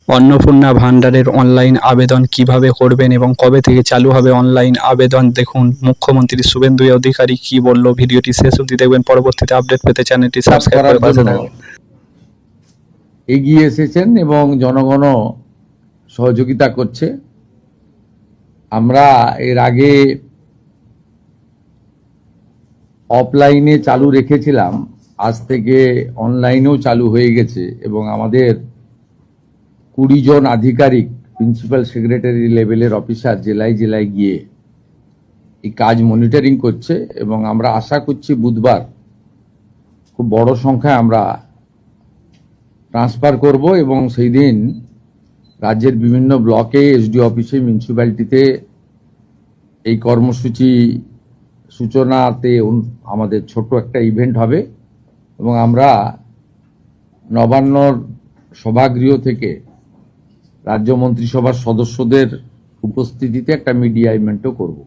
অন্নপূর্ণা ভান্ডারের অনলাইন আবেদন কিভাবে করবেন এবং কবে থেকে চালু হবে অনলাইন আবেদন, দেখুন মুখ্যমন্ত্রী শুভেন্দু অধিকারী কি বলল। ভিডিওটি শেষ অবধি দেখবেন। পরবর্তীতে আপডেট পেতে চ্যানেলটি সাবস্ক্রাইব করে পাশে থাকবেন। এগিয়ে এসেছেন এবং জনগণও সহযোগিতা করছে। আমরা এর আগে অফলাইনে চালু রেখেছিলাম, আজ থেকে অনলাইনেও চালু হয়ে গেছে এবং আমাদের 20 জন আধিকারিক প্রিন্সিপাল সেক্রেটারি লেভেলের অফিসার জেলায় জেলায় গিয়ে এই কাজ মনিটরিং করছে এবং আমরা আশা করছি বুধবার খুব বড় সংখ্যায় আমরা ট্রান্সফার করব এবং সেই দিন রাজ্যের বিভিন্ন ব্লকে, এসডি অফিসে, মিউনিসিপ্যালিটিতে এই কর্মসূচি সূচনাতে আমাদের ছোট একটা ইভেন্ট হবে এবং আমরা নবান্নর সভাগৃহ থেকে রাজ্য মন্ত্রিসভার সদস্যদের উপস্থিতিতে একটা মিডিয়া ইভেন্টও করব।